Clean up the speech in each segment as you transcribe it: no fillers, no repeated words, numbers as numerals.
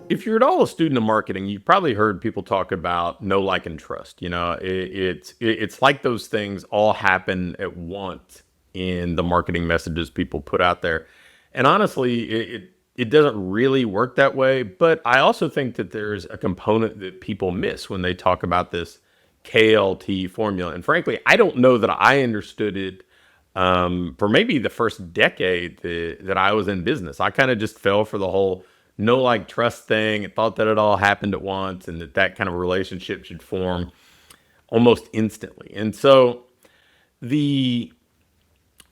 If you're at all a student of marketing, you've probably heard people talk about know, like, and trust. It's like those things all happen at once in the marketing messages people put out there. And honestly, it doesn't really work that way. But I also think that there's a component that people miss when they talk about this KLT formula. And frankly, I don't know that I understood it for maybe the first decade that I was in business. I kind of just fell for the whole no, like, trust thing and thought that it all happened at once and that kind of relationship should form almost instantly. And so the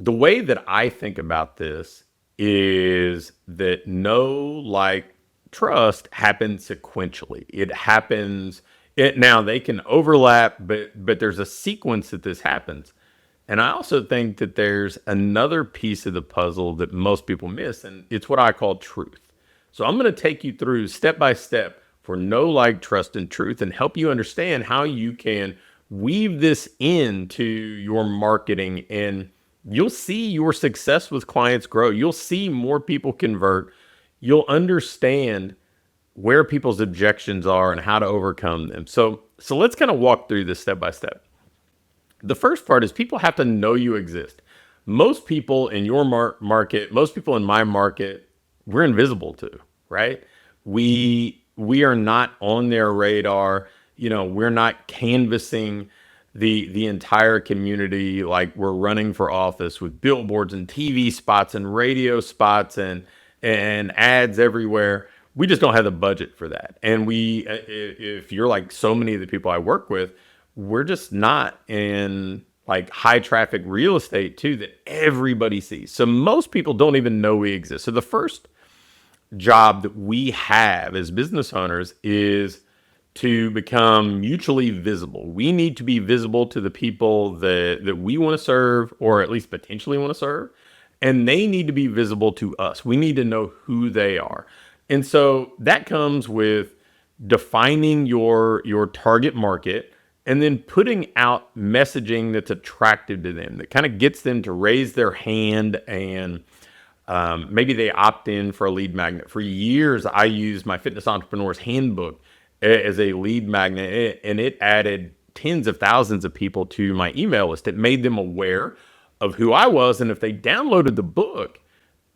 the way that I think about this is that know, like, trust happens sequentially. It happens it now they can overlap, but there's a sequence that this happens. And I also think that there's another piece of the puzzle that most people miss, and it's what I call truth. So I'm going to take you through step by step for know, like, trust, and truth and help you understand how you can weave this into your marketing, and you'll see your success with clients grow. You'll see more people convert. You'll understand where people's objections are and how to overcome them. So let's kind of walk through this step by step. The first part is people have to know you exist. Most people in your market, most people in my market, we're invisible to, right? We are not on their radar. We're not canvassing the entire community like we're running for office with billboards and TV spots and radio spots and ads everywhere. We just don't have the budget for that. And if you're like so many of the people I work with, we're just not in like high traffic real estate too that everybody sees. So most people don't even know we exist. So the first job that we have as business owners is to become mutually visible. We need to be visible to the people that we want to serve, or at least potentially want to serve, and they need to be visible to us. We need to know who they are. And so that comes with defining your target market and then putting out messaging that's attractive to them, that kind of gets them to raise their hand, and maybe they opt in for a lead magnet. For years, I used my Fitness Entrepreneur's Handbook as a lead magnet, and it added tens of thousands of people to my email list. It made them aware of who I was, and if they downloaded the book,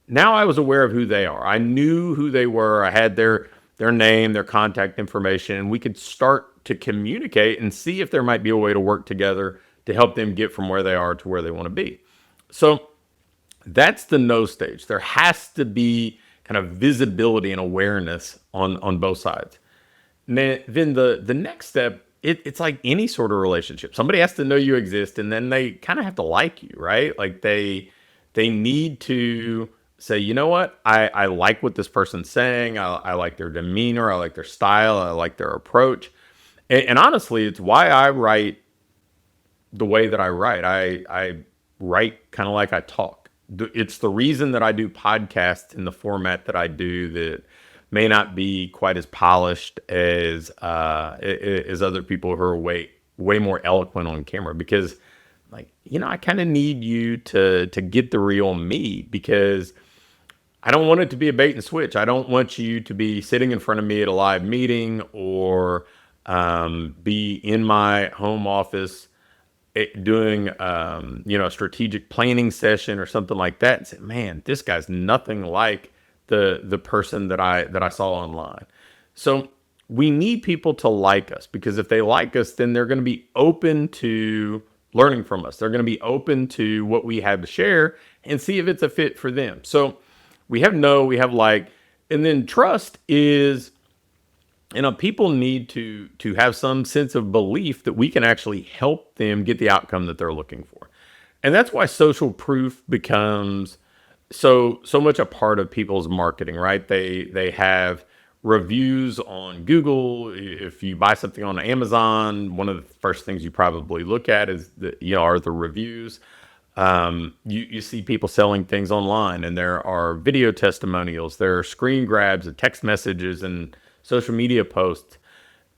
now I was aware of who they are. I knew who they were. I had their name, their contact information, and we could start to communicate and see if there might be a way to work together to help them get from where they are to where they want to be. So that's the know stage. There has to be kind of visibility and awareness on both sides. Then the next step, it's like any sort of relationship. Somebody has to know you exist, and then they kind of have to like you, right? Like they need to say, you know what, I like what this person's saying. I like their demeanor. I like their style. I like their approach. And honestly, it's why I write the way that I write. I write kind of like I talk. It's the reason that I do podcasts in the format that I do, that may not be quite as polished as other people who are way more eloquent on camera, because I kind of need you to get the real me, because I don't want it to be a bait and switch. I don't want you to be sitting in front of me at a live meeting, or be in my home office doing a strategic planning session or something like that, and say, man, this guy's nothing like the person that I saw online. So we need people to like us, because if they like us, then they're going to be open to learning from us. They're going to be open to what we have to share and see if it's a fit for them. So we have know, we have like, and then trust is, people need to have some sense of belief that we can actually help them get the outcome that they're looking for. And that's why social proof becomes so much a part of people's marketing, right? They have reviews on Google. If you buy something on Amazon, one of the first things you probably look at is are the reviews. You see people selling things online, and there are video testimonials, there are screen grabs and text messages and social media posts.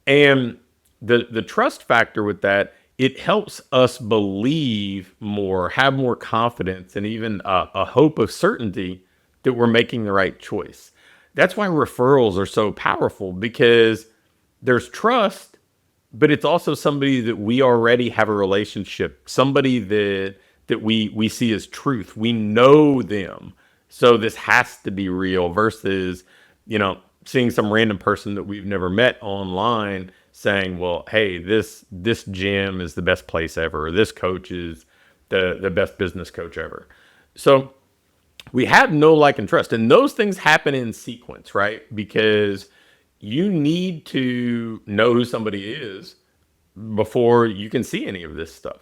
And the trust factor with that, it helps us believe more, have more confidence, and even a hope of certainty that we're making the right choice. That's why referrals are so powerful, because there's trust, but it's also somebody that we already have a relationship, somebody that we see as truth. We know them. So this has to be real versus, you know, seeing some random person that we've never met online saying, well, hey, this gym is the best place ever, or this coach is the best business coach ever. So we have no like and trust, and those things happen in sequence, right? Because you need to know who somebody is before you can see any of this stuff.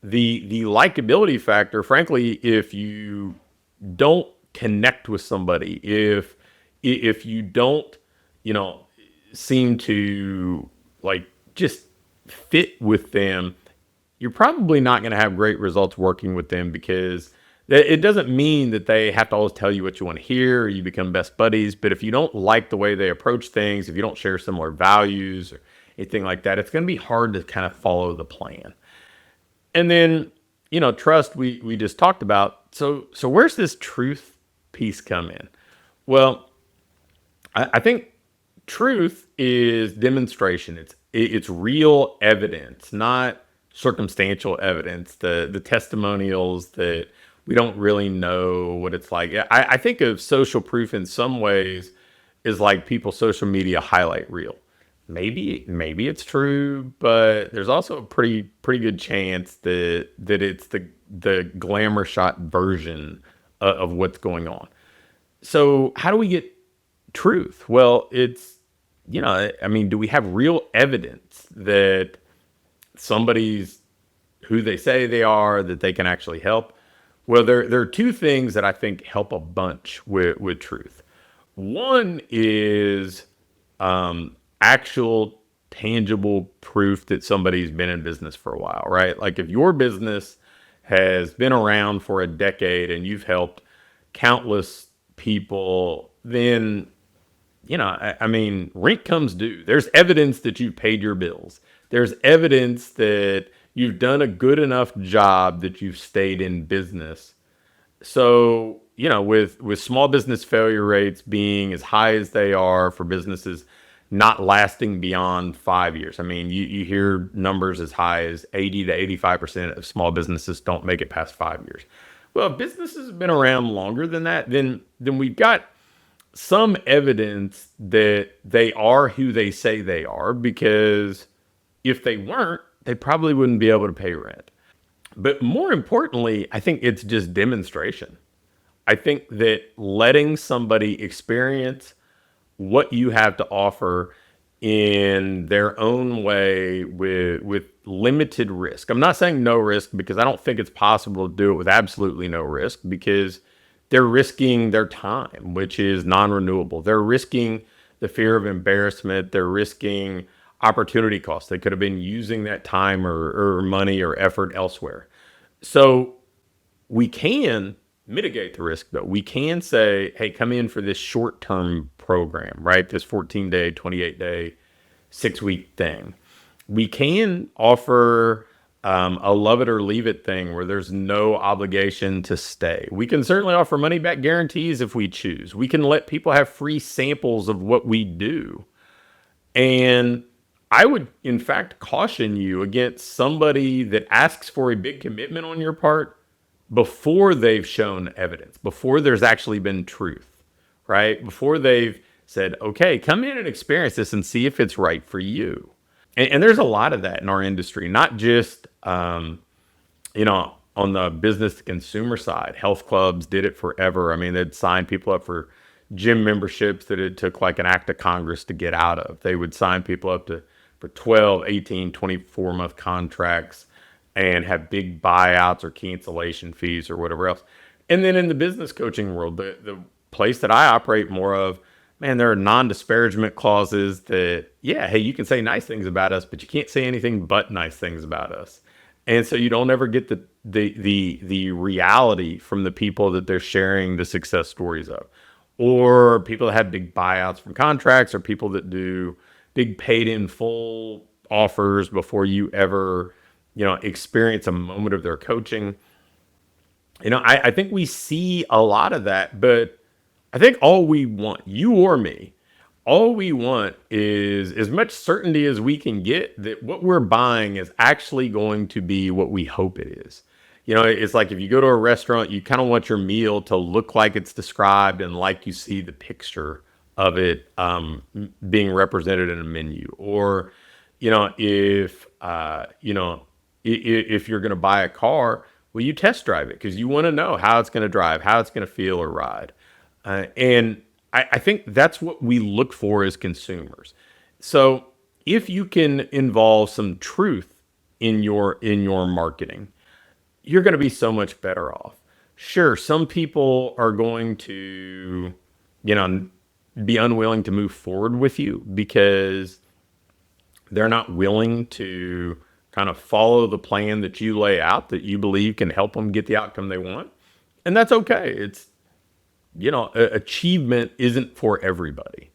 The likability factor, frankly, if you don't connect with somebody, if you don't, you know, seem to like just fit with them, you're probably not going to have great results working with them, because it doesn't mean that they have to always tell you what you want to hear or you become best buddies. But if you don't like the way they approach things, if you don't share similar values or anything like that, it's going to be hard to kind of follow the plan. And then, trust, we just talked about. So where's this truth piece come in? Well, I think truth is demonstration. It's real evidence, not circumstantial evidence. The testimonials that we don't really know what it's like. I think of social proof in some ways is like people's social media highlight reel. Maybe it's true, but there's also a pretty good chance that it's the glamour shot version of what's going on. So how do we get truth? Well, I mean, do we have real evidence that somebody's who they say they are, that they can actually help? Well, there are two things that I think help a bunch with truth. One is actual tangible proof that somebody's been in business for a while, right? Like if your business has been around for a decade and you've helped countless people, then I mean, rent comes due. There's evidence that you've paid your bills. There's evidence that you've done a good enough job that you've stayed in business. So, with small business failure rates being as high as they are for businesses not lasting beyond 5 years. I mean, you hear numbers as high as 80 to 85% of small businesses don't make it past 5 years. Well, if businesses have been around longer than that, then we've got some evidence that they are who they say they are, because if they weren't, they probably wouldn't be able to pay rent. But more importantly, I think it's just demonstration. I think that letting somebody experience what you have to offer in their own way with limited risk. I'm not saying no risk, because I don't think it's possible to do it with absolutely no risk, because they're risking their time, which is non-renewable. They're risking the fear of embarrassment. They're risking opportunity costs. They could have been using that time or money or effort elsewhere. So we can mitigate the risk, though. We can say, hey, come in for this short-term program, right? This 14-day, 28-day, 6-week thing. We can offer a love it or leave it thing where there's no obligation to stay. We can certainly offer money back guarantees if we choose. We can let people have free samples of what we do. And I would, in fact, caution you against somebody that asks for a big commitment on your part before they've shown evidence, before there's actually been truth, right? Before they've said, okay, come in and experience this and see if it's right for you. And there's a lot of that in our industry, not just, on the business to consumer side. Health clubs did it forever. I mean, they'd sign people up for gym memberships that it took like an act of Congress to get out of. They would sign people up for 12, 18, 24-month contracts and have big buyouts or cancellation fees or whatever else. And then in the business coaching world, the place that I operate more of, man, there are non-disparagement clauses that, yeah, hey, you can say nice things about us, but you can't say anything but nice things about us. And so you don't ever get the reality from the people that they're sharing the success stories of, or people that have big buyouts from contracts, or people that do big paid in full offers before you ever, experience a moment of their coaching. I think we see a lot of that, but I think all we want, you or me, all we want is as much certainty as we can get that what we're buying is actually going to be what we hope it is. It's like if you go to a restaurant, you kind of want your meal to look like it's described and like you see the picture of it being represented in a menu. Or, if if you're going to buy a car, well, you test drive it because you want to know how it's going to drive, how it's going to feel or ride. And I think that's what we look for as consumers. So if you can involve some truth in your marketing, you're going to be so much better off. Sure, some people are going to, you know, be unwilling to move forward with you because they're not willing to kind of follow the plan that you lay out that you believe can help them get the outcome they want. And that's okay. Achievement isn't for everybody.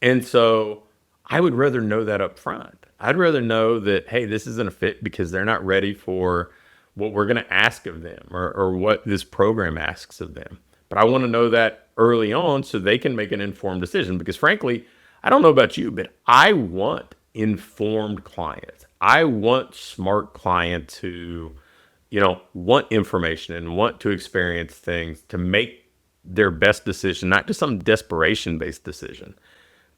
And so I would rather know that up front. I'd rather know that, hey, this isn't a fit because they're not ready for what we're going to ask of them or what this program asks of them. But I want to know that early on so they can make an informed decision. Because frankly, I don't know about you, but I want informed clients. I want smart clients who, want information and want to experience things to make their best decision, not just some desperation based decision.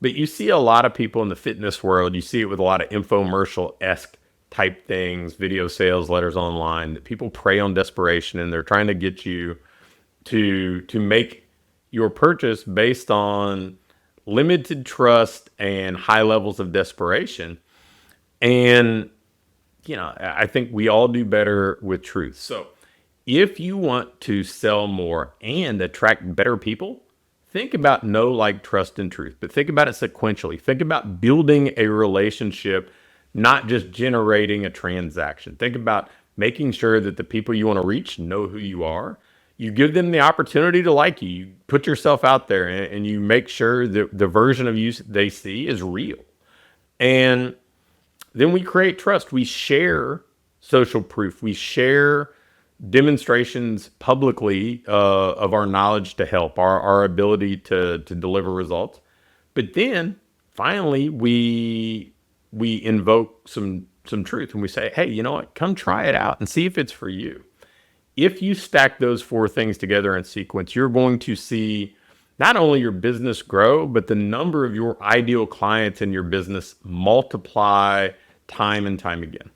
But you see a lot of people in the fitness world, you see it with a lot of infomercial esque type things, video sales letters online, that people prey on desperation and they're trying to get you to make your purchase based on limited trust and high levels of desperation. And I think we all do better with truth. So if you want to sell more and attract better people, think about know, like, trust, and truth, but think about it sequentially. Think about building a relationship, not just generating a transaction. Think about making sure that the people you want to reach know who you are. You give them the opportunity to like you. You put yourself out there and you make sure that the version of you they see is real. And then we create trust. We share social proof. We share demonstrations publicly of our knowledge to help, our ability to deliver results. But then finally we invoke some truth and we say, hey, you know what? Come try it out and see if it's for you. If you stack those four things together in sequence, you're going to see not only your business grow, but the number of your ideal clients in your business multiply time and time again.